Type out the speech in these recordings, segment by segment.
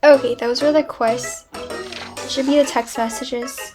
Okay, those were the quests. Should be the text messages.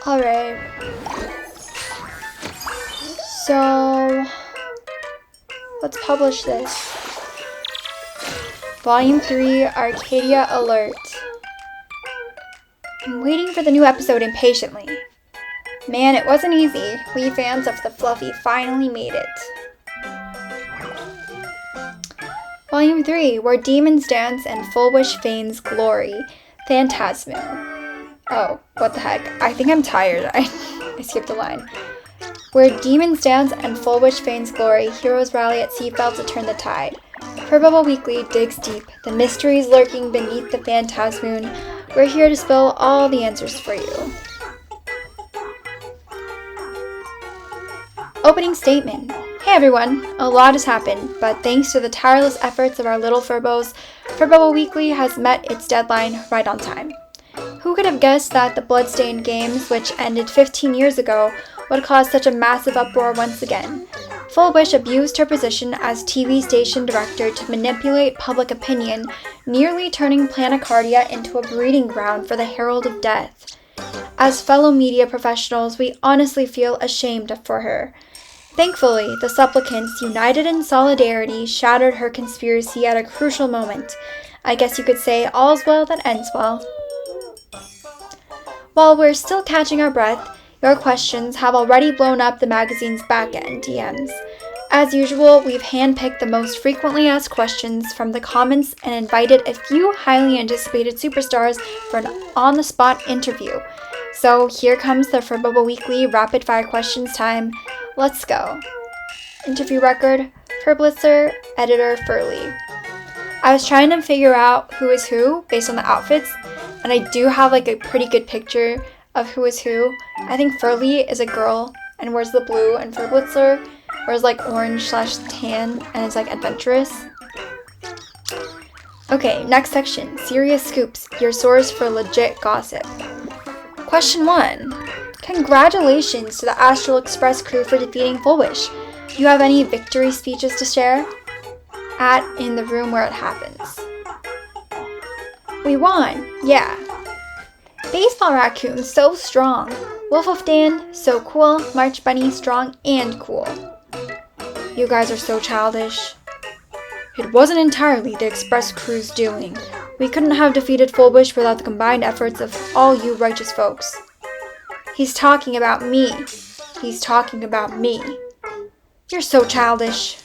Alright. So, let's publish this. Volume 3, Arcadia Alert. I'm waiting for the new episode impatiently. Man, it wasn't easy. We fans of the Fluffy finally made it. Volume 3, Where Demons Dance and Full Wish Feigns Glory. Phantasmo. Oh, what the heck. I think I'm tired. I skipped a line. Where demons dance and full wish feigns glory, heroes rally at Seafeld to turn the tide. Furbobocom Weekly digs deep, the mysteries lurking beneath the phantasmoon. We're here to spill all the answers for you. Opening statement. Hey everyone, a lot has happened, but thanks to the tireless efforts of our little Furbos, Furbobocom Weekly has met its deadline right on time. Who could have guessed that the Bloodstained Games, which ended 15 years ago, would cause such a massive uproar once again? Full Wish abused her position as TV station director to manipulate public opinion, nearly turning Planicardia into a breeding ground for the Herald of Death. As fellow media professionals, we honestly feel ashamed for her. Thankfully, the supplicants, united in solidarity, shattered her conspiracy at a crucial moment. I guess you could say all's well that ends well. While we're still catching our breath, your questions have already blown up the magazine's back-end DMs. As usual, we've handpicked the most frequently asked questions from the comments and invited a few highly anticipated superstars for an on-the-spot interview. So here comes the Furbobocom Weekly rapid-fire questions time. Let's go. Interview record, Furblitzer, editor Furley. I was trying to figure out who is who based on the outfits, and I do have like a pretty good picture of who is who. I think Furley is a girl and wears the blue, and Furblitzer wears like orange/tan and is like adventurous. Okay, next section, Serious Scoops, your source for legit gossip. Question 1. Congratulations to the Astral Express crew for defeating Full Wish. Do you have any victory speeches to share? In the room where it happens. We won, yeah. Baseball Raccoon, so strong. Wolf of Dan, so cool. March Bunny, strong and cool. You guys are so childish. It wasn't entirely the Express crew's doing. We couldn't have defeated Full Wish without the combined efforts of all you righteous folks. He's talking about me. He's talking about me. You're so childish.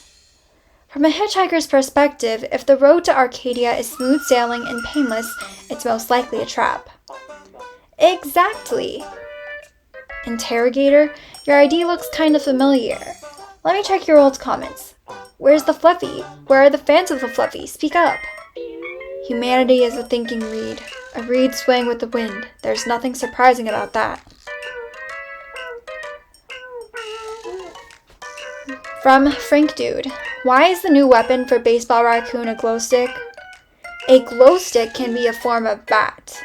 From a hitchhiker's perspective, if the road to Arcadia is smooth sailing and painless, it's most likely a trap. Exactly. Interrogator, your ID looks kind of familiar. Let me check your old comments. Where's the Fluffy? Where are the fans of the Fluffy? Speak up. Humanity is a thinking reed. A reed swaying with the wind. There's nothing surprising about that. From Frank Dude. Why is the new weapon for Baseball Raccoon a glow stick? A glow stick can be a form of bat.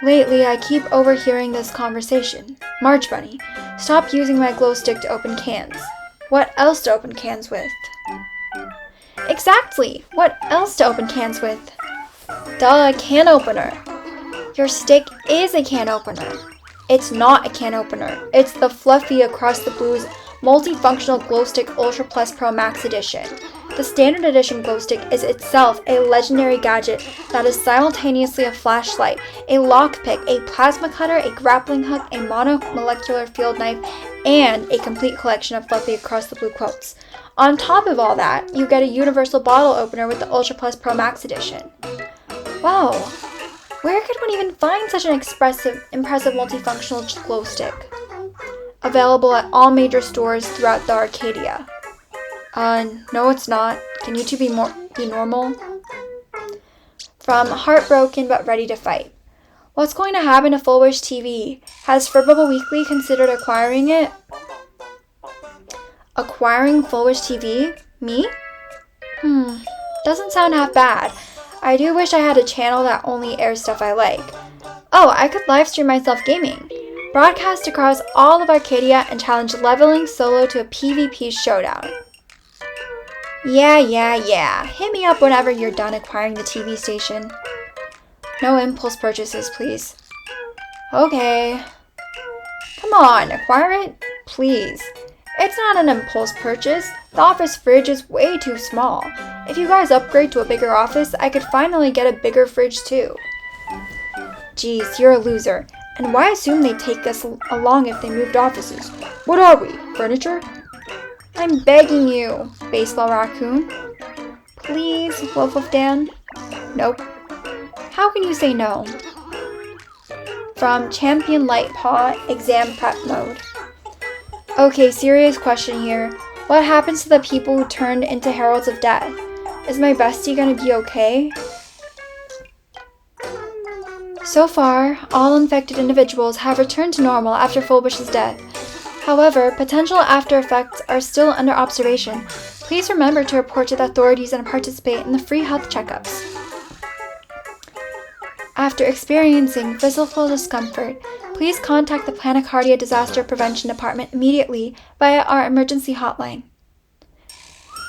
Lately, I keep overhearing this conversation. March Bunny, stop using my glow stick to open cans. What else to open cans with? Exactly! What else to open cans with? Duh, a can opener. Your stick is a can opener. It's not a can opener. It's the Fluffy Across the Blues multifunctional glow stick Ultra Plus Pro Max Edition. The standard edition glow stick is itself a legendary gadget that is simultaneously a flashlight, a lockpick, a plasma cutter, a grappling hook, a monomolecular field knife, and a complete collection of Fluffy Across the Blue quotes. On top of all that, you get a universal bottle opener with the Ultra Plus Pro Max Edition. Wow, where could one even find such an impressive multifunctional glow stick? Available at all major stores throughout the Arcadia. No it's not. Can you two be normal? From Heartbroken but Ready to Fight. What's going to happen to Full Wish TV? Has Furbobocom Weekly considered acquiring it? Acquiring Full Wish TV? Me? Doesn't sound half bad. I do wish I had a channel that only airs stuff I like. Oh, I could live stream myself gaming. Broadcast across all of Arcadia and challenge leveling solo to a PvP showdown. Yeah. Hit me up whenever you're done acquiring the TV station. No impulse purchases, please. Okay. Come on, acquire it? Please. It's not an impulse purchase. The office fridge is way too small. If you guys upgrade to a bigger office, I could finally get a bigger fridge too. Geez, you're a loser. And why assume they'd take us along if they moved offices? What are we, furniture? I'm begging you, Baseball Raccoon. Please, Wolf Dan. Nope. How can you say no? From Champion Light Paw, Exam Prep Mode. Okay, serious question here. What happens to the people who turned into Heralds of Death? Is my bestie gonna be okay? So far, all infected individuals have returned to normal after Fullbush's death. However, potential after effects are still under observation. Please remember to report to the authorities and participate in the free health checkups. After experiencing physical discomfort, please contact the Planicardia Disaster Prevention Department immediately via our emergency hotline.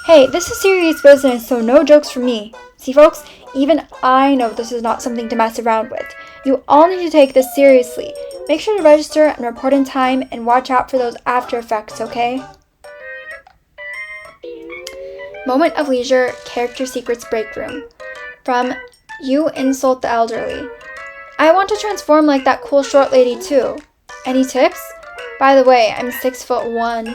Hey, this is serious business, so no jokes from me. See folks, even I know this is not something to mess around with. You all need to take this seriously. Make sure to register and report in time and watch out for those after effects, okay? Moment of Leisure, Character Secrets Break Room. From You Insult the Elderly. I want to transform like that cool short lady too. Any tips? By the way, I'm 6'1".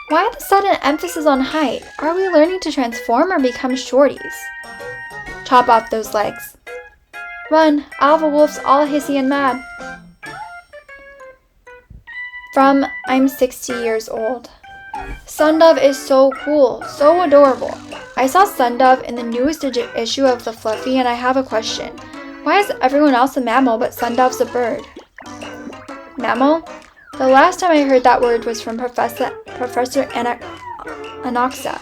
Why the sudden emphasis on height? Are we learning to transform or become shorties? Chop off those legs. Run, Alpha Wolf's all hissy and mad. From I'm 60 years old. Sundove is so cool, so adorable. I saw Sundove in the newest issue of The Fluffy and I have a question. Why is everyone else a mammal but Sundove's a bird? Mammal? The last time I heard that word was from Professor Anoxa.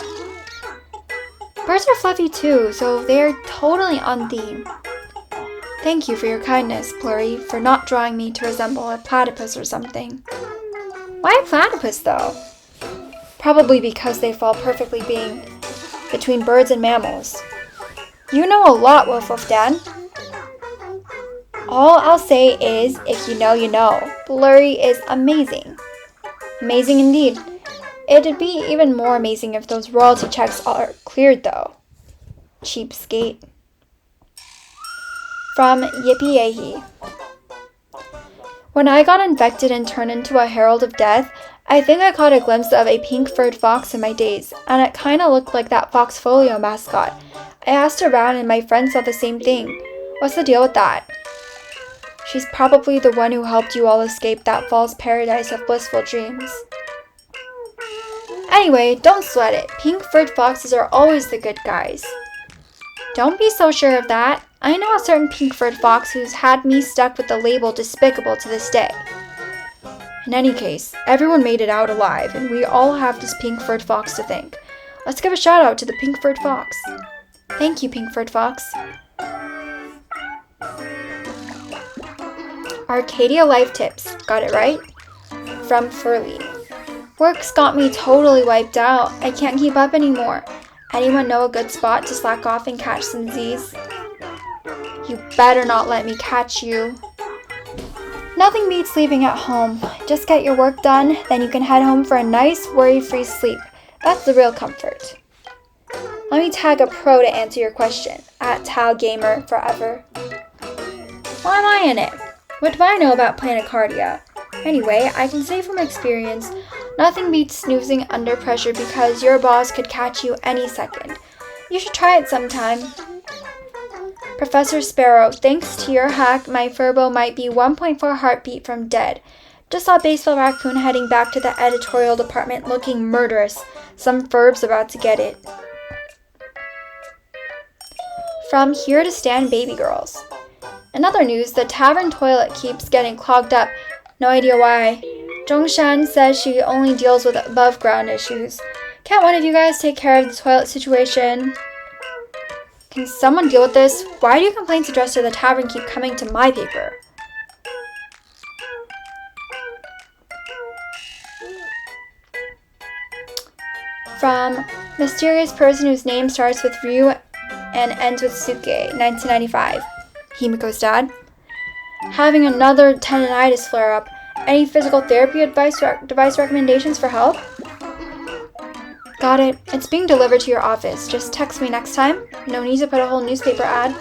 Birds are fluffy too, so they are totally on theme. Thank you for your kindness, Blurry, for not drawing me to resemble a platypus or something. Why a platypus, though? Probably because they fall perfectly being between birds and mammals. You know a lot, Wolf Dan. All I'll say is, if you know, you know. Blurry is amazing. Amazing indeed. It'd be even more amazing if those royalty checks are cleared, though. Cheapskate. From Yippee Yahi. When I got infected and turned into a Herald of Death, I think I caught a glimpse of a pink-furred fox in my daze, and it kinda looked like that Foxfolio mascot. I asked around and my friends saw the same thing. What's the deal with that? She's probably the one who helped you all escape that false paradise of blissful dreams. Anyway, don't sweat it. Pink-furred foxes are always the good guys. Don't be so sure of that. I know a certain pink-furred fox who's had me stuck with the label despicable to this day. In any case, everyone made it out alive, and we all have this pink-furred fox to thank. Let's give a shout out to the pink-furred fox. Thank you, pink-furred fox. Arcadia Life Tips. Got it right? From Furley. Work's got me totally wiped out. I can't keep up anymore. Anyone know a good spot to slack off and catch some Z's? You better not let me catch you. Nothing beats leaving at home. Just get your work done, then you can head home for a nice, worry-free sleep. That's the real comfort. Let me tag a pro to answer your question, @TalGamerForever. Why am I in it? What do I know about Planicardia? Anyway, I can say from experience, nothing beats snoozing under pressure because your boss could catch you any second. You should try it sometime. Professor Sparrow, thanks to your hack, my Furbo might be 1.4 heartbeat from dead. Just saw Baseball Raccoon heading back to the editorial department looking murderous. Some Furb's about to get it. From Here to Stand Baby Girls. In other news, the tavern toilet keeps getting clogged up. No idea why. Zhongshan says she only deals with above ground issues. Can't one of you guys take care of the toilet situation? Can someone deal with this? Why do complaints addressed to the tavern keep coming to my paper? From Mysterious Person whose name starts with Ryu and ends with Suke, 1995. Himiko's dad. Having another tendinitis flare-up. Any physical therapy device recommendations for help? Got it. It's being delivered to your office. Just text me next time. No need to put a whole newspaper ad.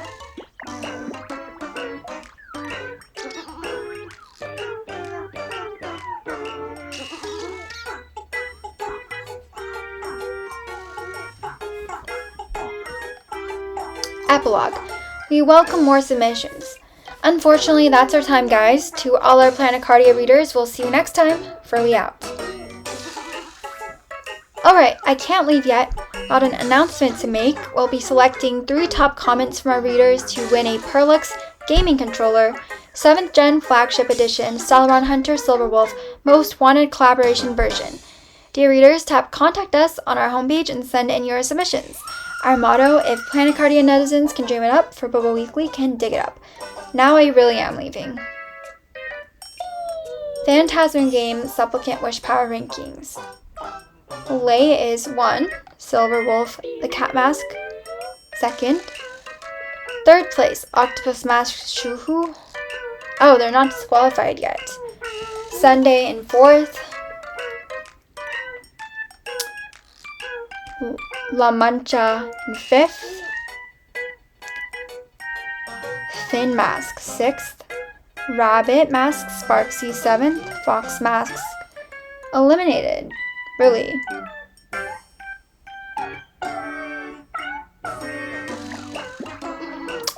Epilogue. We welcome more submissions. Unfortunately, that's our time, guys. To all our Planicardia readers, we'll see you next time. Furley out. Alright, I can't leave yet. Got an announcement to make. We'll be selecting 3 top comments from our readers to win a Perlux gaming controller, 7th Gen Flagship Edition, Celeron Hunter Silverwolf, Most Wanted Collaboration version. Dear readers, tap Contact Us on our homepage and send in your submissions. Our motto, if Planicardia netizens can dream it up, Furbobo Weekly can dig it up. Now I really am leaving. Phantasm Game Supplicant Wish Power Rankings. Lay is 1, Silverwolf, the Cat Mask, 2nd. 3rd place, Octopus Mask Shuhu. Oh, they're not disqualified yet. Sunday in 4th. La Mancha in 5th. Thin Mask 6th. Rabbit Mask Sparksy 7th. Fox Masks eliminated. Really?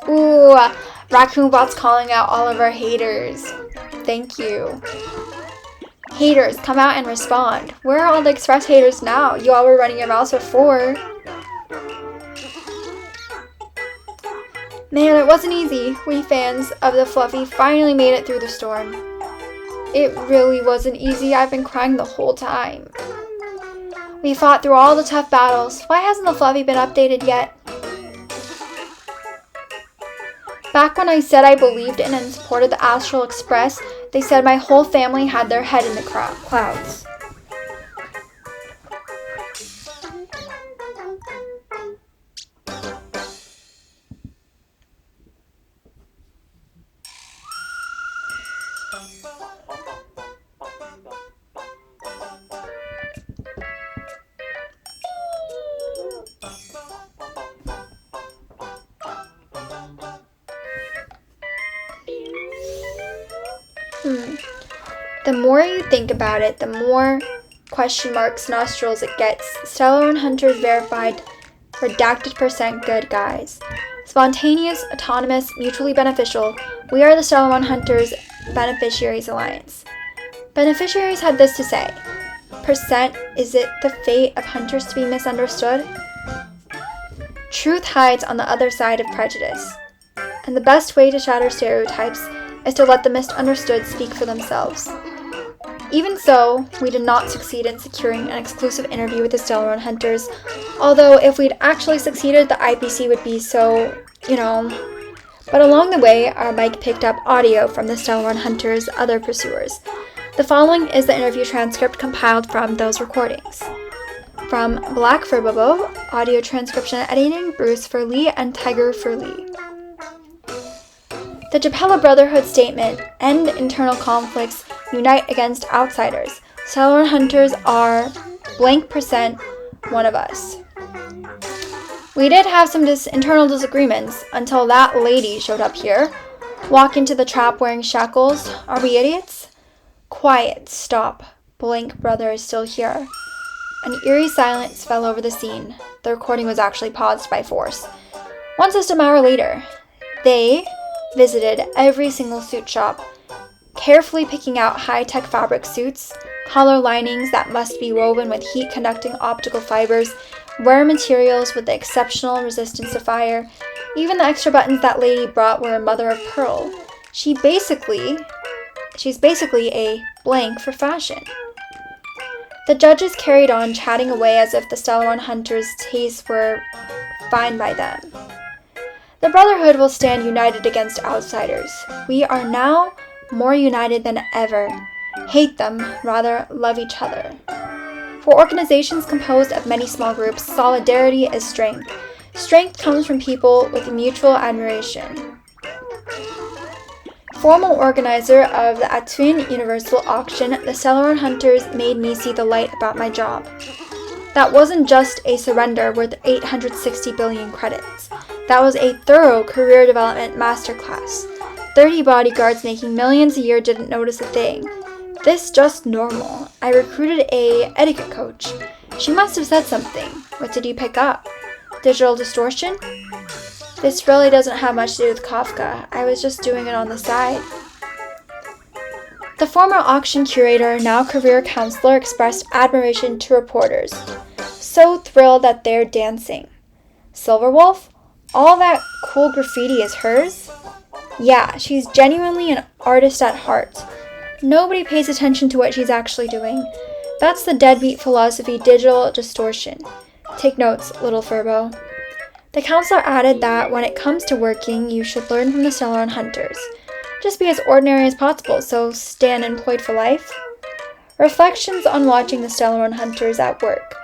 Ooh, Raccoonbot's calling out all of our haters. Thank you. Haters, come out and respond. Where are all the Express haters now? You all were running your mouths before. Man, it wasn't easy. We fans of the Fluffy finally made it through the storm. It really wasn't easy. I've been crying the whole time. We fought through all the tough battles. Why hasn't the Fluffy been updated yet? Back when I said I believed in and supported the Astral Express, they said my whole family had their head in the clouds. The more you think about it, the more question marks nostrils it gets. Stellar Hunters verified redacted % good guys. Spontaneous, autonomous, mutually beneficial. We are the Stellar Hunters Beneficiaries Alliance. Beneficiaries had this to say. Percent, is it the fate of hunters to be misunderstood? Truth hides on the other side of prejudice. And the best way to shatter stereotypes is to let the misunderstood speak for themselves. Even so, we did not succeed in securing an exclusive interview with the Stellar Hunters, although if we'd actually succeeded, the IPC would be so, But along the way, our mic picked up audio from the Stellar Hunters' other pursuers. The following is the interview transcript compiled from those recordings. From Black Furbobo, audio transcription editing, Bruce Furley and Tiger Furley. The Japella Brotherhood statement, end internal conflicts, unite against outsiders. Stellar Hunters are blank % one of us. We did have some internal disagreements until that lady showed up here. Walk into the trap wearing shackles. Are we idiots? Quiet, stop. Blank Brother is still here. An eerie silence fell over the scene. The recording was actually paused by force. One system hour later, they visited every single suit shop, carefully picking out high-tech fabric suits, hollow linings that must be woven with heat-conducting optical fibers, rare materials with the exceptional resistance to fire. Even the extra buttons that lady brought were a mother of pearl. She's basically a blank for fashion. The judges carried on chatting away as if the Stellar Hunters' tastes were fine by them. The Brotherhood will stand united against outsiders. We are now more united than ever. Hate them, rather love each other. For organizations composed of many small groups, solidarity is strength. Strength comes from people with mutual admiration. Formal organizer of the Atwin Universal Auction, the Stellar Hunters made me see the light about my job. That wasn't just a surrender worth 860 billion credits. That was a thorough career development masterclass. 30 bodyguards making millions a year didn't notice a thing. This just normal. I recruited a etiquette coach. She must have said something. What did you pick up? Digital distortion? This really doesn't have much to do with Kafka. I was just doing it on the side. The former auction curator, now career counselor, expressed admiration to reporters. So thrilled that they're dancing. Silverwolf? All that cool graffiti is hers? Yeah, she's genuinely an artist at heart. Nobody pays attention to what she's actually doing. That's the deadbeat philosophy, digital distortion. Take notes, little Furbo. The counselor added that when it comes to working, you should learn from the Stellar Hunters. Just be as ordinary as possible, so stay unemployed for life. Reflections on watching the Stellar Hunters at work.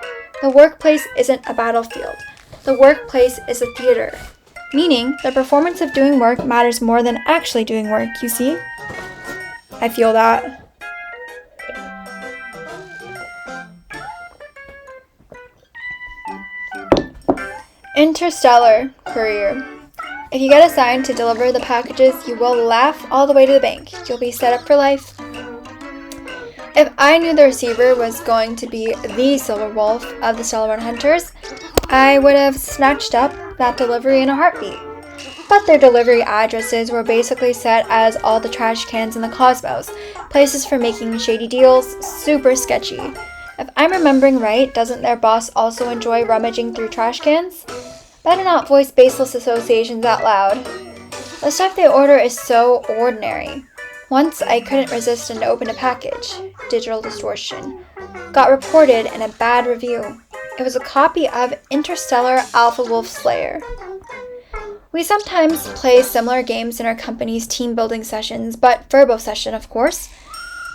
The workplace isn't a battlefield. The workplace is a theater. Meaning, the performance of doing work matters more than actually doing work, you see? I feel that. Interstellar Courier. If you get assigned to deliver the packages, you will laugh all the way to the bank. You'll be set up for life. If I knew the receiver was going to be the Silver Wolf of the Stellar Hunters, I would have snatched up that delivery in a heartbeat. But their delivery addresses were basically set as all the trash cans in the cosmos, places for making shady deals, super sketchy. If I'm remembering right, doesn't their boss also enjoy rummaging through trash cans? Better not voice baseless associations out loud. The stuff they order is so ordinary. Once I couldn't resist and opened a package. Digital distortion. Got reported in a bad review. It was a copy of Interstellar Alpha Wolf Slayer. We sometimes play similar games in our company's team building sessions, but Furbo session, of course.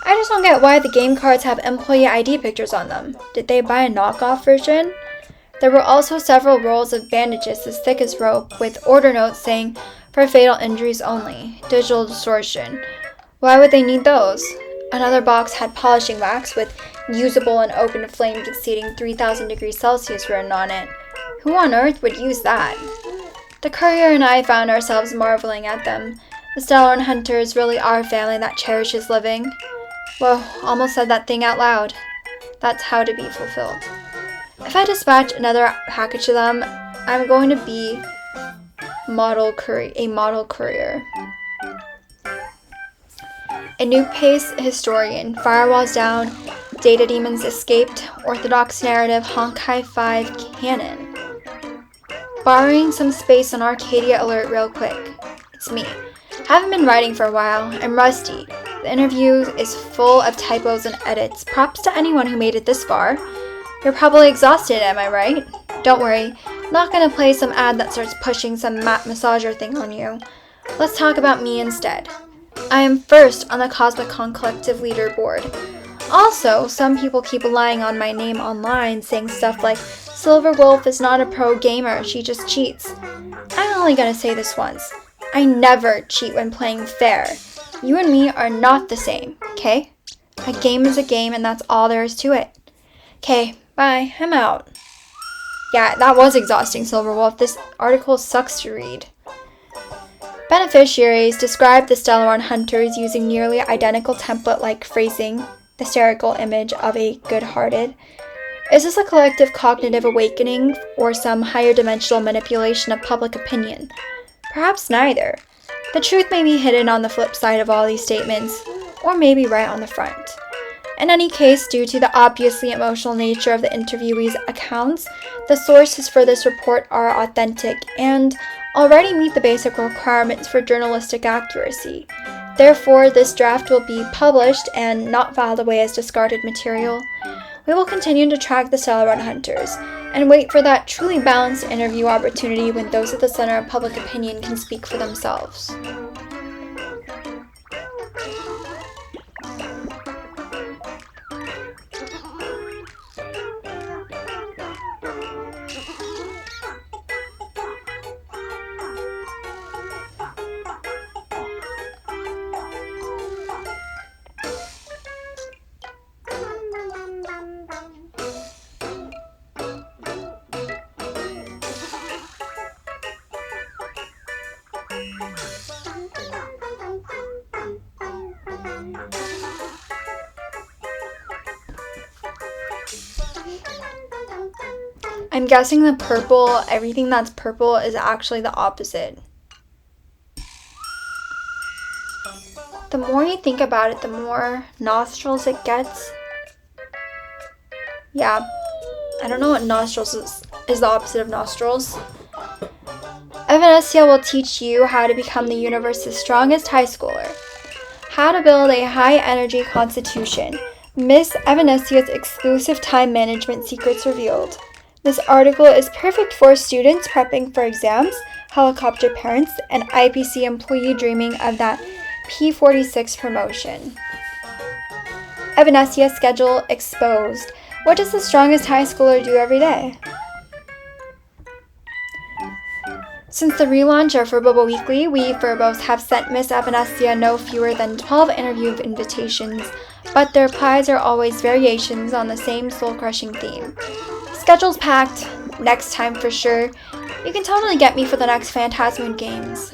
I just don't get why the game cards have employee ID pictures on them. Did they buy a knockoff version? There were also several rolls of bandages as thick as rope with order notes saying, for fatal injuries only. Digital distortion. Why would they need those? Another box had polishing wax with usable and open flames exceeding 3,000 degrees Celsius written on it. Who on earth would use that? The courier and I found ourselves marveling at them. The Stellar Hunters really are a family that cherishes living. Whoa, almost said that thing out loud. That's how to be fulfilled. If I dispatch another package to them, I'm going to be a model courier. A new pace historian, firewalls down, data demons escaped, orthodox narrative, Honkai 5 canon. Borrowing some space on Arcadia alert real quick. It's me. Haven't been writing for a while. I'm rusty. The interview is full of typos and edits. Props to anyone who made it this far. You're probably exhausted, am I right? Don't worry. I'm not gonna play some ad that starts pushing some mat massager thing on you. Let's talk about me instead. I am first on the Cosmicon Collective leaderboard. Also, some people keep lying on my name online, saying stuff like, Silver Wolf is not a pro gamer, she just cheats. I'm only gonna say this once. I never cheat when playing fair. You and me are not the same, okay? A game is a game and that's all there is to it. Okay, bye, I'm out. Yeah, that was exhausting, Silver Wolf. This article sucks to read. Beneficiaries describe the Stellaron hunters using nearly identical template-like phrasing, the satirical image of a good-hearted. Is this a collective cognitive awakening or some higher dimensional manipulation of public opinion? Perhaps neither. The truth may be hidden on the flip side of all these statements, or maybe right on the front. In any case, due to the obviously emotional nature of the interviewees' accounts, the sources for this report are authentic and already meet the basic requirements for journalistic accuracy. Therefore, this draft will be published and not filed away as discarded material. We will continue to track the Stellaron hunters and wait for that truly balanced interview opportunity when those at the center of public opinion can speak for themselves. I'm guessing the purple, everything that's purple is actually the opposite. The more you think about it, the more nostrils it gets. Yeah, I don't know what nostrils is the opposite of nostrils. Evanescia will teach you how to become the universe's strongest high schooler. How to build a high-energy constitution. Miss Evanescia's exclusive time management secrets revealed. This article is perfect for students prepping for exams, helicopter parents, and IPC employee dreaming of that P46 promotion. Evanescia schedule exposed. What does the strongest high schooler do every day? Since the relaunch of Furbobo Weekly, we Furbos have sent Miss Evanescia no fewer than 12 interview invitations, but their replies are always variations on the same soul-crushing theme. Schedule's packed. Next time for sure. You can totally get me for the next Phantasmoon Games.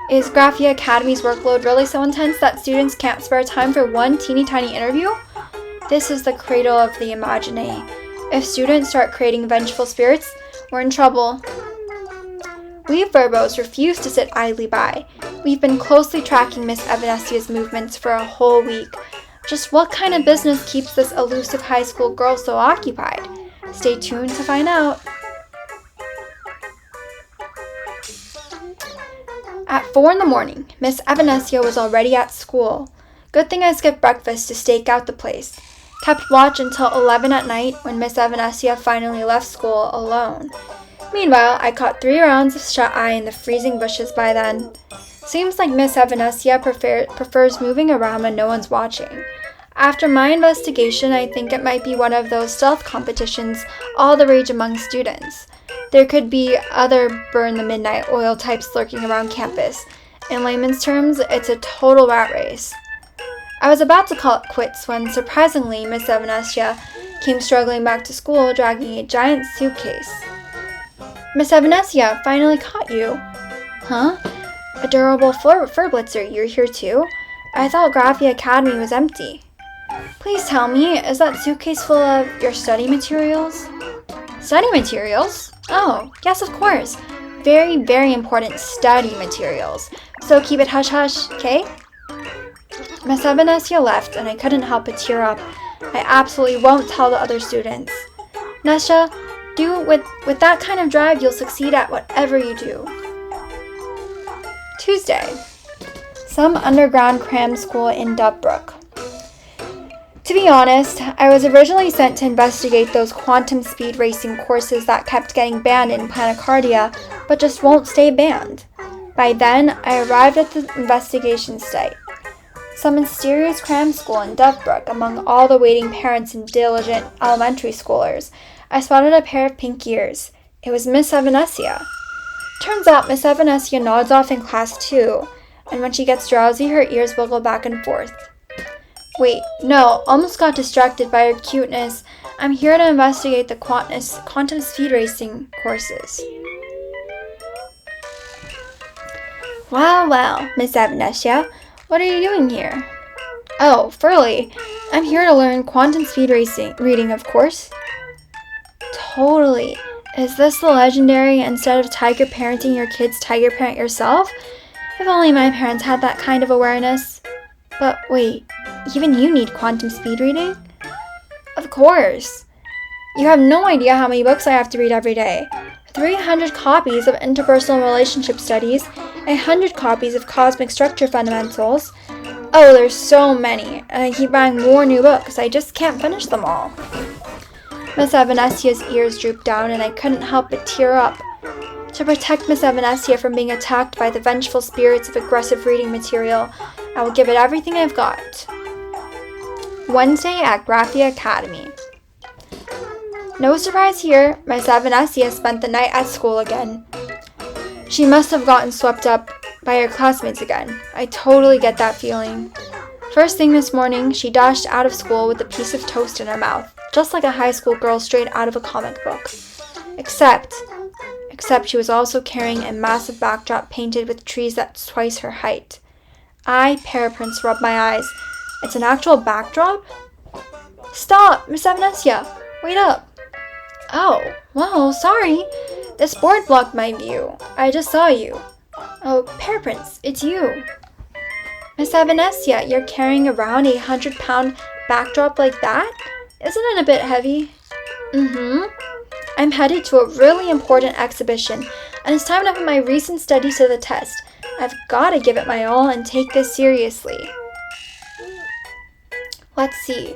Is Graphia Academy's workload really so intense that students can't spare time for one teeny tiny interview? This is the cradle of the imaginae. If students start creating vengeful spirits, we're in trouble. We Furbos refuse to sit idly by. We've been closely tracking Miss Evanescia's movements for a whole week. Just what kind of business keeps this elusive high school girl so occupied? Stay tuned to find out. At 4 in the morning, Miss Evanescia was already at school. Good thing I skipped breakfast to stake out the place. Kept watch until 11 at night when Miss Evanescia finally left school alone. Meanwhile, I caught 3 rounds of shut-eye in the freezing bushes by then. Seems like Miss Evanescia prefers moving around when no one's watching. After my investigation, I think it might be one of those stealth competitions all the rage among students. There could be other burn the midnight oil types lurking around campus. In layman's terms, it's a total rat race. I was about to call it quits when, surprisingly, Miss Evanescia came struggling back to school dragging a giant suitcase. Miss Evanescia, finally caught you. Huh? Adorable Furblitzer, you're here too? I thought Graphia Academy was empty. Please tell me, is that suitcase full of your study materials? Study materials? Oh, yes, of course. Very, very important study materials. So keep it hush-hush, okay? Miss Evanesia left, and I couldn't help but tear up. I absolutely won't tell the other students. Nesha, with that kind of drive, you'll succeed at whatever you do. Tuesday. Some underground cram school in Dubbrook. To be honest, I was originally sent to investigate those quantum speed racing courses that kept getting banned in Planicardia, but just won't stay banned. By then, I arrived at the investigation site. Some mysterious cram school in Dubbrook. Among all the waiting parents and diligent elementary schoolers, I spotted a pair of pink ears. It was Miss Evanesia. Turns out Miss Evanesia nods off in class too, and when she gets drowsy, her ears wiggle back and forth. Wait, no, almost got distracted by her cuteness. I'm here to investigate the quantum speed racing courses. Well, Miss Evanesia, what are you doing here? Oh, Furley, I'm here to learn quantum speed racing reading, of course. Totally. Is this the legendary instead of tiger parenting your kids, tiger parent yourself? If only my parents had that kind of awareness. But wait, even you need quantum speed reading? Of course. You have no idea how many books I have to read every day. 300 copies of interpersonal relationship studies, 100 copies of cosmic structure fundamentals. Oh, there's so many, and I keep buying more new books. I just can't finish them all. Miss Evanesia's ears drooped down, and I couldn't help but tear up. To protect Miss Evanesia from being attacked by the vengeful spirits of aggressive reading material, I will give it everything I've got. Wednesday at Graphia Academy. No surprise here, Miss Evanesia spent the night at school again. She must have gotten swept up by her classmates again. I totally get that feeling. First thing this morning, she dashed out of school with a piece of toast in her mouth, just like a high school girl straight out of a comic book. Except she was also carrying a massive backdrop painted with trees that's twice her height. Paraprints rubbed my eyes. It's an actual backdrop? Stop, Miss Evanesia! Wait up! Oh, well, sorry. This board blocked my view. I just saw you. Oh, Paraprints, it's you. Miss Evanesia, you're carrying around a 100-pound backdrop like that? Isn't it a bit heavy? I'm headed to a really important exhibition, and it's time to put my recent studies to the test. I've got to give it my all and take this seriously. Let's see.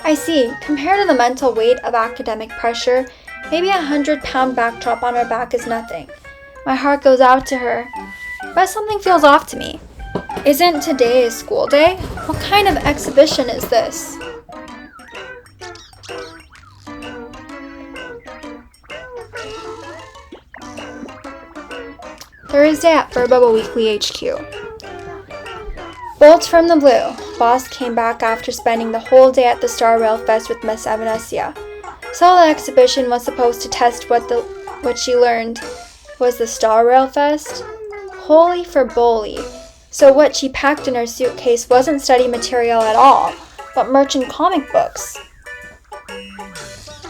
I see. Compared to the mental weight of academic pressure, maybe a 100-pound backdrop on her back is nothing. My heart goes out to her, but something feels off to me. Isn't today a school day? What kind of exhibition is this? Thursday at Furbobo Weekly HQ. Bolt from the blue. Boss came back after spending the whole day at the Star Rail Fest with Miss Evanesia. So the exhibition was supposed to test what she learned was the Star Rail Fest. Holy Furbobocom. So what she packed in her suitcase wasn't study material at all, but merchant comic books.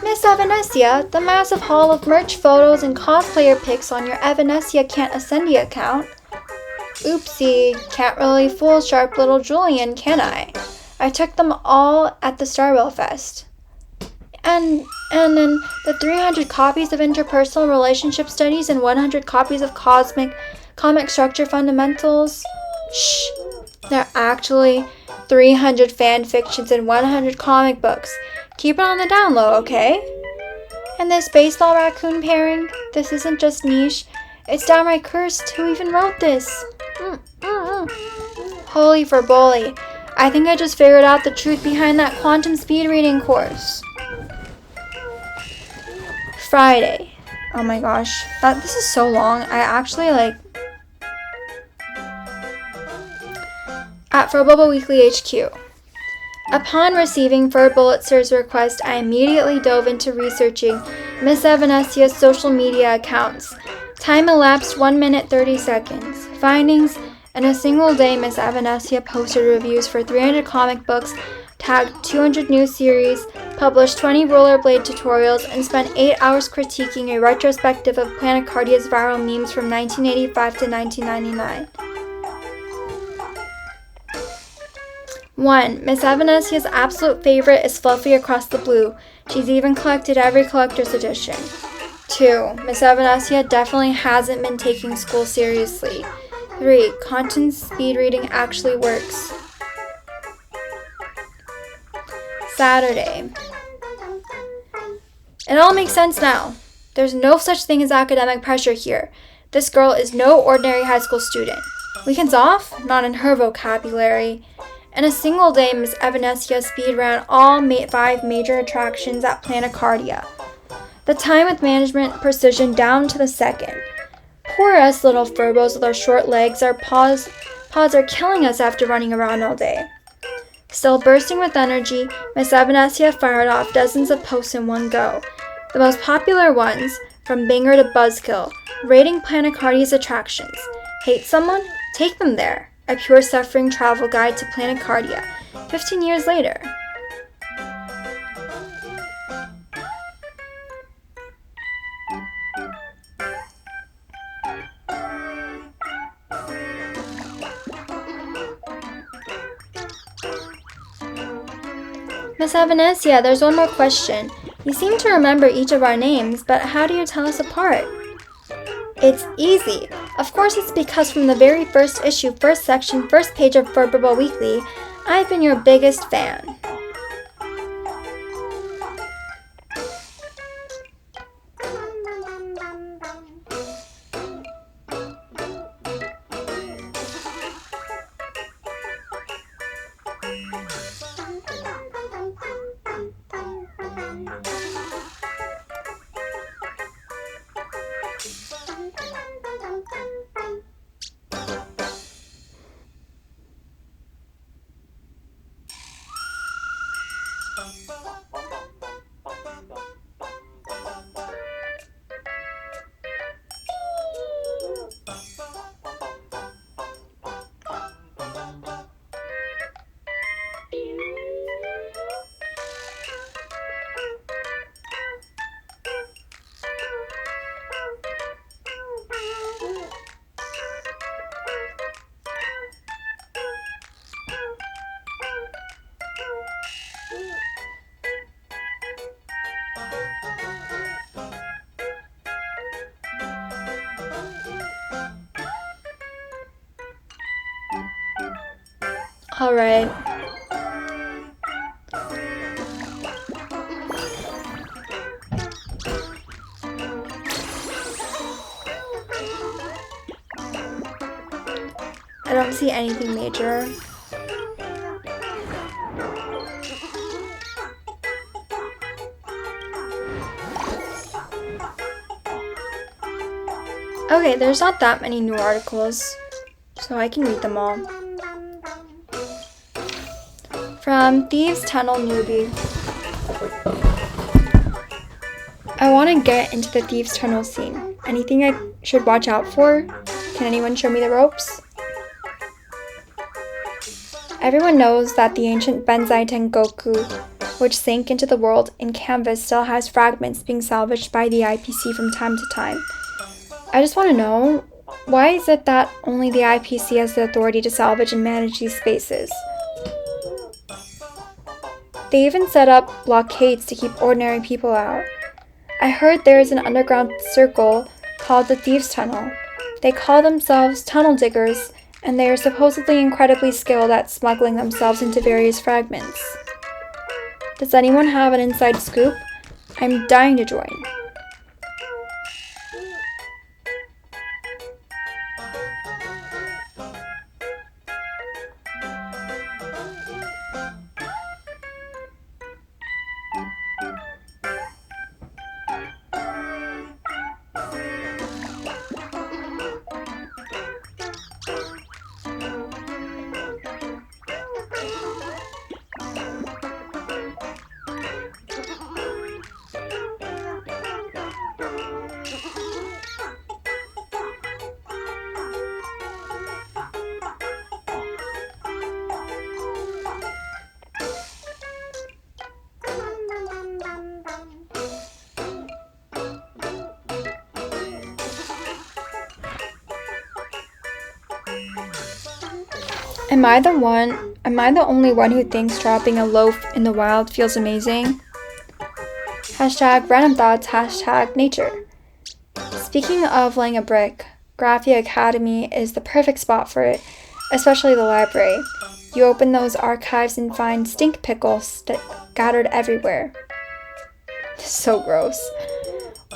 Miss Evanesia, the massive haul of merch photos and cosplayer pics on your Evanesia Can't Ascendi account. Oopsie, can't really fool sharp little Julian, can I? I took them all at the Star Rail Fest. And then the 300 copies of interpersonal relationship studies and 100 copies of comic structure fundamentals. Shh, they're actually 300 fan fictions and 100 comic books. Keep it on the down low, okay? And this baseball raccoon pairing, this isn't just niche, it's downright cursed. Who even wrote this? Holy Furbobocom, I think I just figured out the truth behind that quantum speed reading course. Friday. Oh my gosh, this is so long. I actually at Furbobocom Weekly HQ. Upon receiving Furbulitzer's request, I immediately dove into researching Miss Evanesia's social media accounts. Time elapsed 1 minute 30 seconds. Findings: in a single day, Miss Evanesia posted reviews for 300 comic books, tagged 200 new series, published 20 rollerblade tutorials, and spent 8 hours critiquing a retrospective of Planet Cardia's viral memes from 1985 to 1999. 1. Miss Evanesia's absolute favorite is Fluffy Across the Blue. She's even collected every collector's edition. 2. Miss Evanesia definitely hasn't been taking school seriously. 3. Content speed reading actually works. Saturday. It all makes sense now. There's no such thing as academic pressure here. This girl is no ordinary high school student. Weekends off? Not in her vocabulary. In a single day, Miss Evanesia speed ran all 5 major attractions at Planet Cardia. The time with management precision down to the second. Poor us little furbos with our short legs, our paws are killing us after running around all day. Still bursting with energy, Miss Evanesia fired off dozens of posts in one go. The most popular ones, from Banger to Buzzkill, rating Planet Cardia's attractions. Hate someone? Take them there. A pure suffering travel guide to Planet Cardia, 15 years later. Miss Evanesia, there's one more question. You seem to remember each of our names, but how do you tell us apart? It's easy. Of course it's because from the very first issue, first section, first page of Furbobocom Weekly, I've been your biggest fan. All right. I don't see anything major. Okay, there's not that many new articles, so I can read them all. From Thieves Tunnel Newbie. I want to get into the Thieves Tunnel scene. Anything I should watch out for? Can anyone show me the ropes? Everyone knows that the ancient Benzai Tengoku, which sank into the world in canvas, still has fragments being salvaged by the IPC from time to time. I just want to know, why is it that only the IPC has the authority to salvage and manage these spaces? They even set up blockades to keep ordinary people out. I heard there is an underground circle called the Thieves Tunnel. They call themselves tunnel diggers, and they are supposedly incredibly skilled at smuggling themselves into various fragments. Does anyone have an inside scoop? I'm dying to join. Am I the only one who thinks dropping a loaf in the wild feels amazing? Hashtag random thoughts, hashtag nature. Speaking of laying a brick, Graphia Academy is the perfect spot for it, especially the library. You open those archives and find stink pickles scattered everywhere. So gross.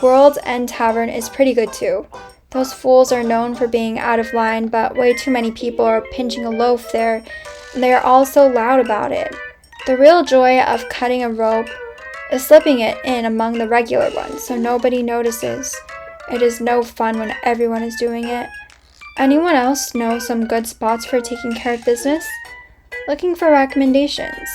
World's End Tavern is pretty good too. Those fools are known for being out of line, but way too many people are pinching a loaf there, and they are all so loud about it. The real joy of cutting a rope is slipping it in among the regular ones so nobody notices. It is no fun when everyone is doing it. Anyone else know some good spots for taking care of business? Looking for recommendations.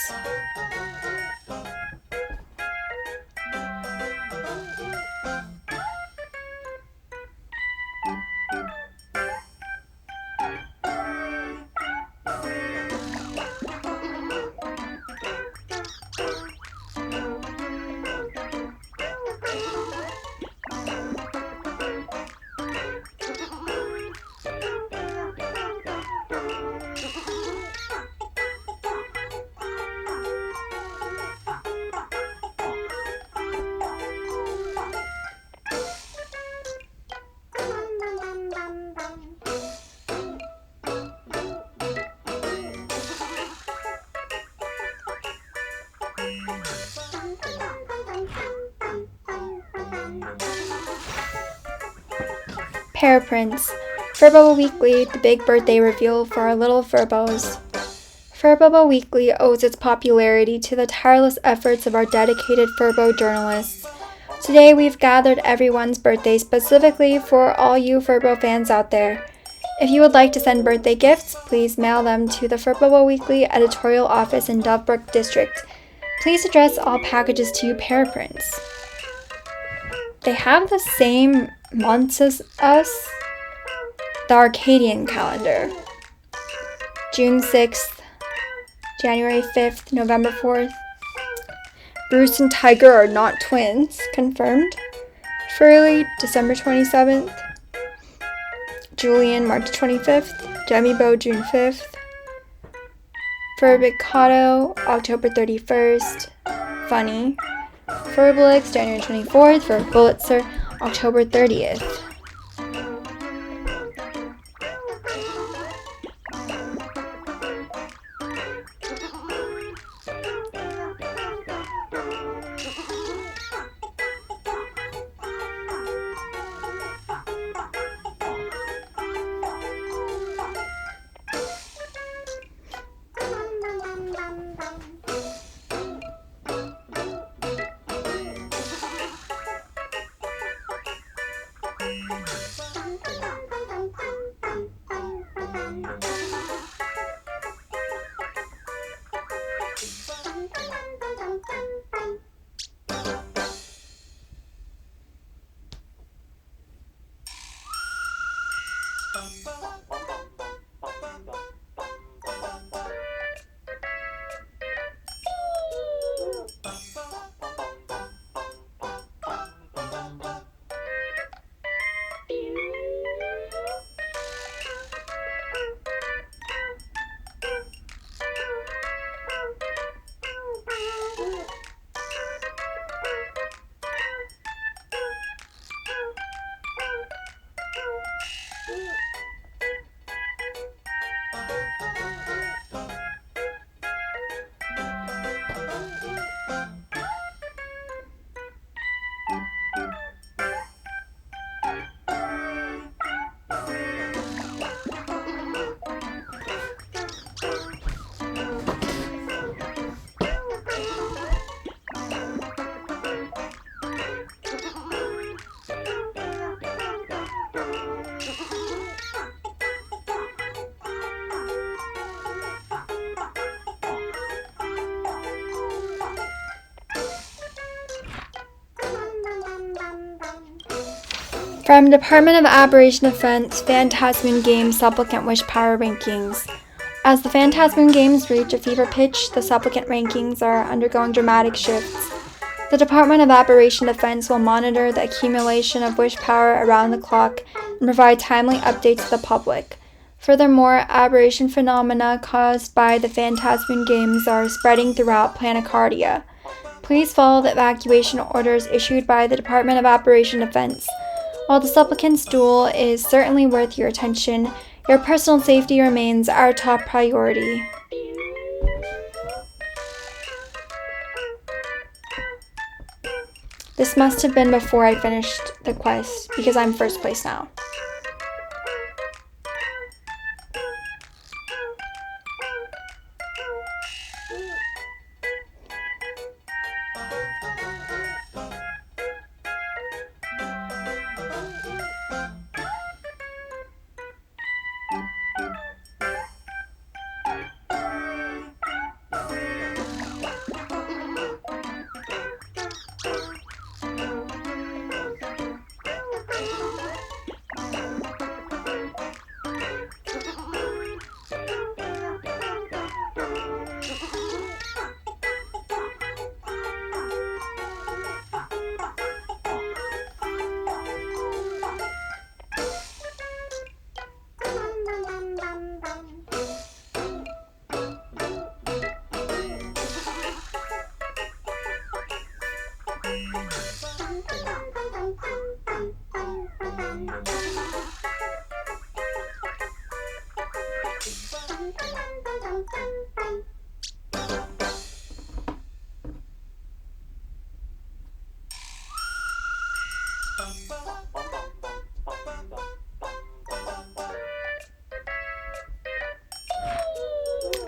Pair Prints. Furbobo Weekly, the big birthday reveal for our little Furbos. Furbobo Weekly owes its popularity to the tireless efforts of our dedicated Furbo journalists. Today we've gathered everyone's birthday specifically for all you Furbo fans out there. If you would like to send birthday gifts, please mail them to the Furbobo Weekly editorial office in Dovebrook District. Please address all packages to Pair Prints. They have the same months as us. The Arcadian calendar. June 6th, January 5th, November 4th. Bruce and Tiger are not twins, confirmed. Furley, December 27th. Julian, March 25th. Demibo, June 5th. Furbobocom, October 31st. Funny. Furbolix, January 24th. Furbulitzer, October 30th. From Department of Aberration Defense, Phantasmoon Games Supplicant Wish Power Rankings. As the Phantasmoon Games reach a fever pitch, the Supplicant Rankings are undergoing dramatic shifts. The Department of Aberration Defense will monitor the accumulation of wish power around the clock and provide timely updates to the public. Furthermore, aberration phenomena caused by the Phantasmin games are spreading throughout Planicardia. Please follow the evacuation orders issued by the Department of Operation Defense. While the supplicant's duel is certainly worth your attention, your personal safety remains our top priority. This must have been before I finished the quest, because I'm first place now.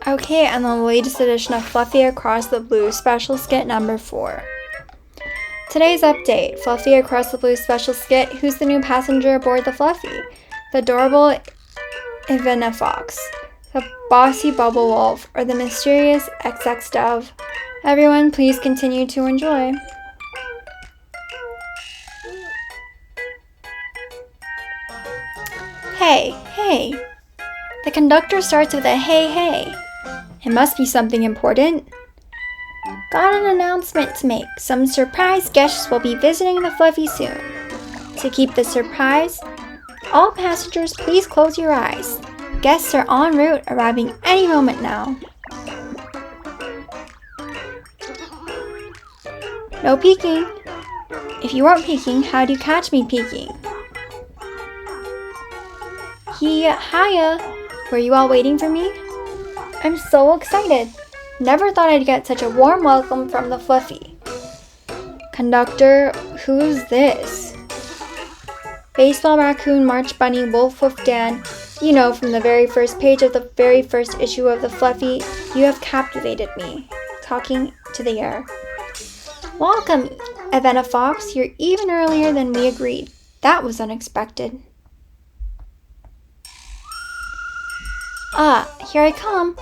Okay, and the latest edition of Fluffy Across the Blue Special Skit number 4. Today's update, Fluffy Across the Blue Special Skit, who's the new passenger aboard the Fluffy? The adorable Ivana Fox, the bossy Bubble Wolf, or the mysterious XX Dove. Everyone, please continue to enjoy. Hey, hey. The conductor starts with a hey, hey. It must be something important. Got an announcement to make. Some surprise guests will be visiting the Fluffy soon. To keep the surprise, all passengers please close your eyes. Guests are en route, arriving any moment now. No peeking. If you weren't peeking, how'd you catch me peeking? Hiya. Were you all waiting for me? I'm so excited. Never thought I'd get such a warm welcome from the Fluffy. Conductor, who's this? Baseball Raccoon, March Bunny, Wolf Woof Dan, you know, from the very first page of the very first issue of the Fluffy, you have captivated me. Talking to the air. Welcome, Ivana Fox. You're even earlier than we agreed. That was unexpected. Ah, here I come.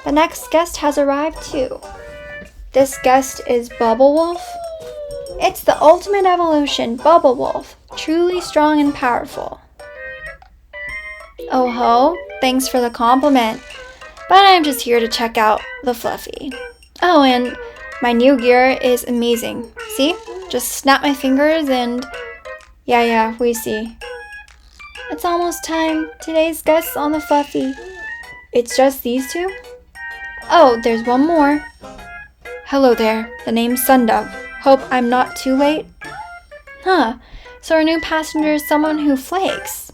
The next guest has arrived too. This guest is Bubble Wolf. It's the ultimate evolution, Bubble Wolf. Truly strong and powerful. Oh ho, thanks for the compliment. But I'm just here to check out the Fluffy. Oh, and my new gear is amazing. See? Just snap my fingers and... Yeah, we see. It's almost time. Today's guests on the Fluffy. It's just these two? Oh, there's one more. Hello there. The name's Sundove. Hope I'm not too late? Huh. So our new passenger is someone who flakes.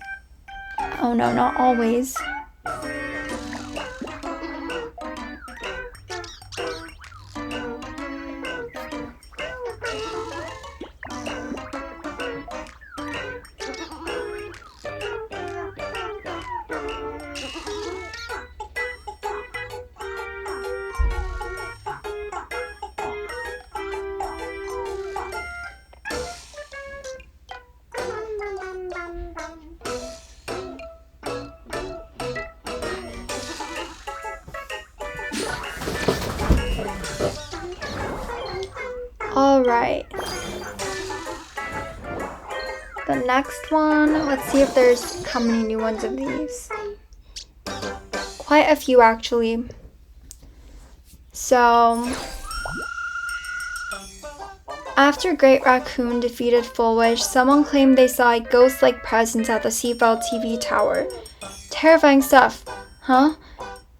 Oh no, not always. Alright. The next one, let's see if there's how many new ones of these. Quite a few actually. So, after Great Raccoon defeated Full Wish, someone claimed they saw a ghost-like presence at the Seafell TV tower. Terrifying stuff. Huh?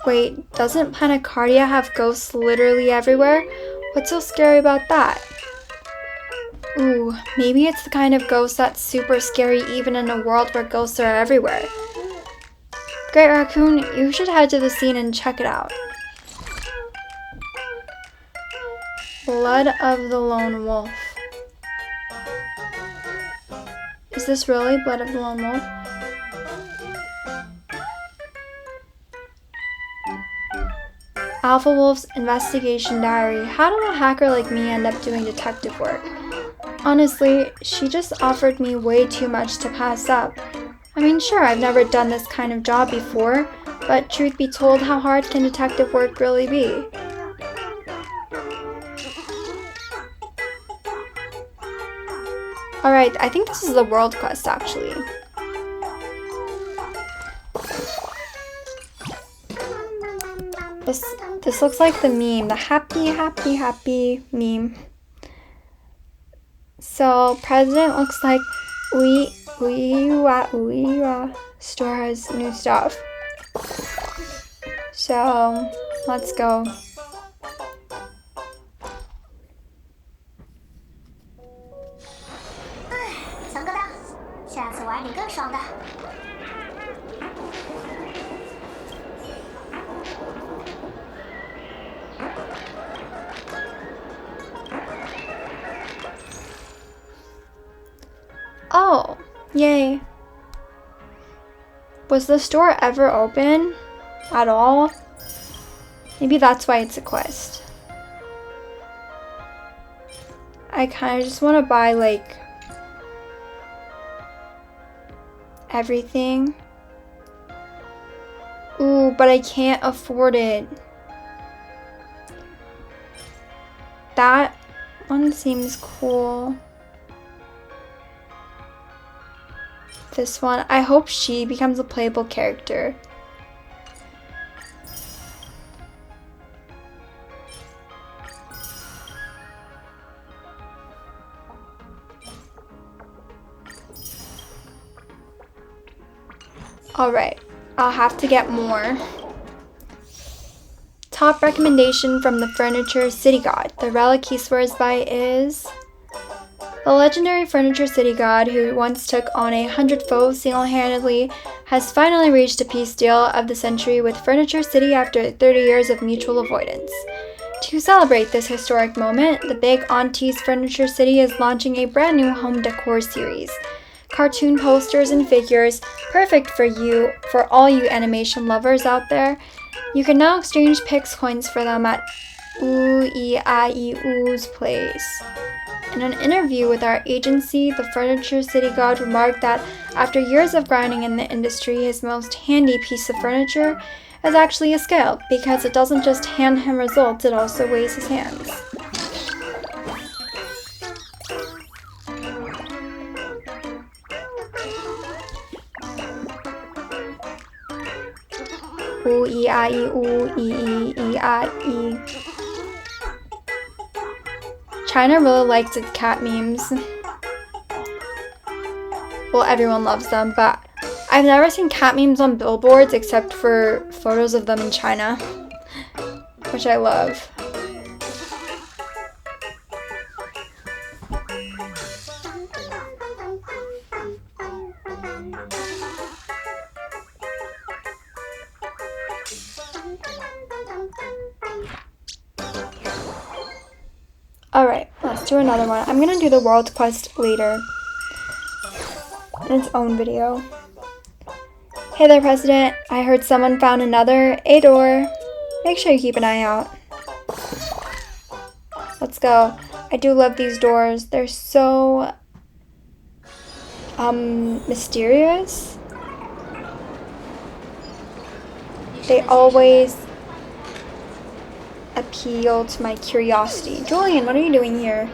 Wait, doesn't Planetardia have ghosts literally everywhere? What's so scary about that? Ooh, maybe it's the kind of ghost that's super scary even in a world where ghosts are everywhere. Great Raccoon, you should head to the scene and check it out. Blood of the Lone Wolf. Is this really Blood of the Lone Wolf? Alpha Wolf's investigation diary. How did a hacker like me end up doing detective work? Honestly, she just offered me way too much to pass up. I mean, sure, I've never done this kind of job before, but truth be told, how hard can detective work really be? Alright, I think this is the world quest actually. This looks like the meme, the happy meme. So, President looks like store has new stuff. So, let's go. Oh, yay. Was the store ever open at all? Maybe that's why it's a quest. I kind of just want to buy like everything. Ooh, but I can't afford it. That one seems cool. This one, I hope she becomes a playable character. Alright, I'll have to get more. Top recommendation from the Furniture City God. The relic he swears by is... The legendary Furniture City God, who once took on 100 foes single-handedly, has finally reached a peace deal of the century with Furniture City after 30 years of mutual avoidance. To celebrate this historic moment, the Big Auntie's Furniture City is launching a brand new home decor series. Cartoon posters and figures, perfect for all you animation lovers out there. You can now exchange Pix coins for them at Oo's place. In an interview with our agency, the Furniture City God remarked that after years of grinding in the industry, his most handy piece of furniture is actually a scale, because it doesn't just hand him results, it also weighs his hands. Ooh-ee-ah-ee-ooh-ee-ee-ee-ah-ee. China really likes its cat memes. Well, everyone loves them, but I've never seen cat memes on billboards except for photos of them in China, which I love. Alright, let's do another one. I'm gonna do the world quest later in its own video. Hey there, President. I heard someone found another A door. Make sure you keep an eye out. Let's go. I do love these doors. They're so mysterious. They always appeal to my curiosity. Julian, what are you doing here?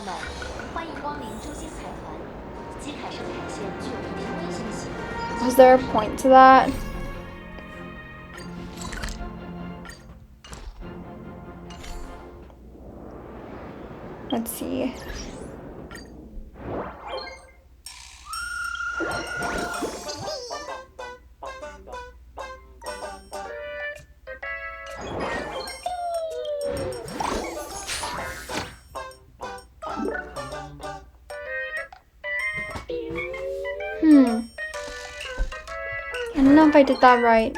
客们，欢迎光临周星财团。基凯生海鲜具有一定危险性。Was there a point to that? Let's see. I don't know if I did that right.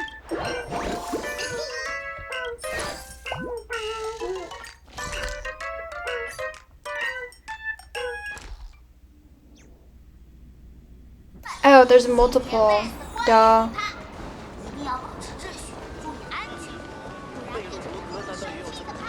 Oh, there's multiple. Duh. 一定要保持秩序，注意安全，不然变成了可神奇的看。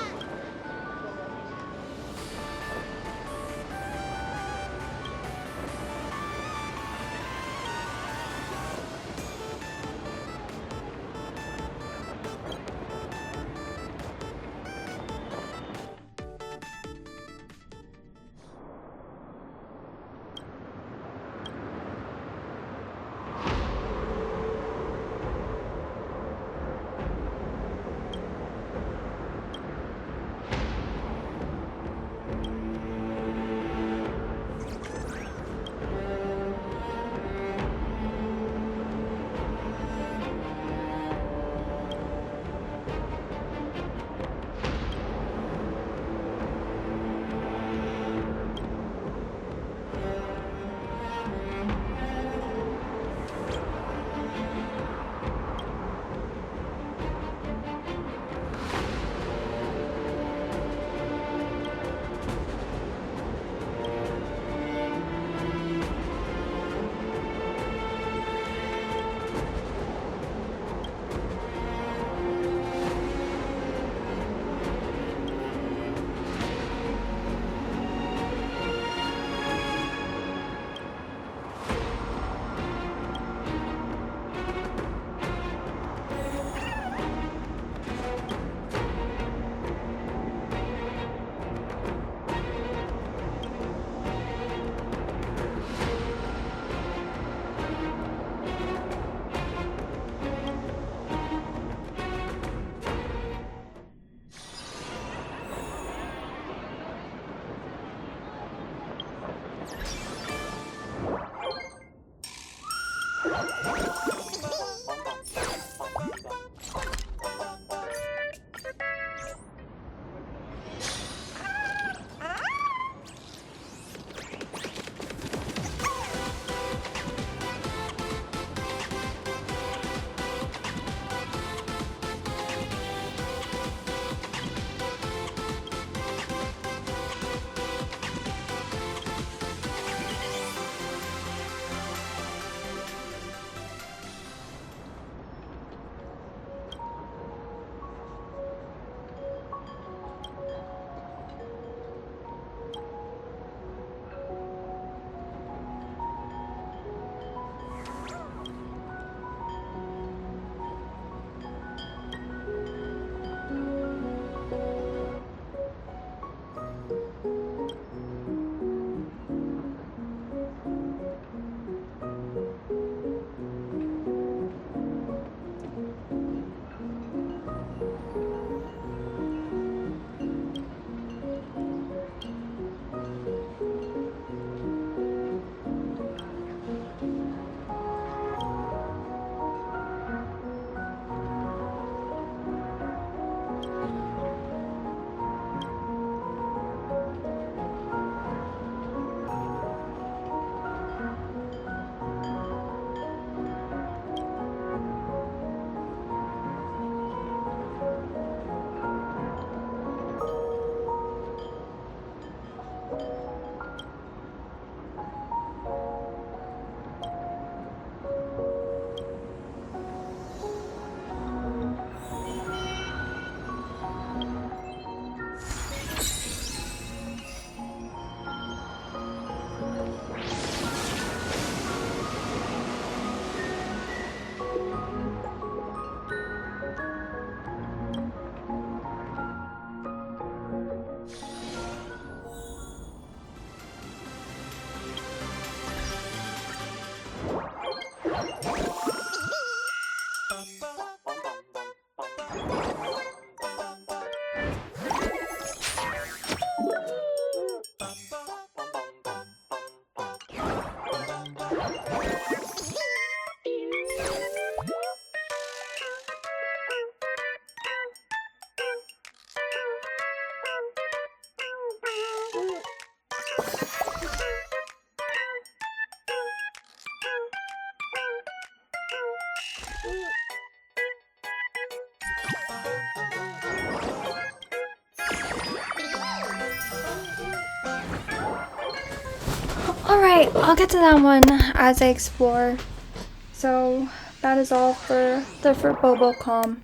Alright, I'll get to that one as I explore. So that is all for the Furbobocom.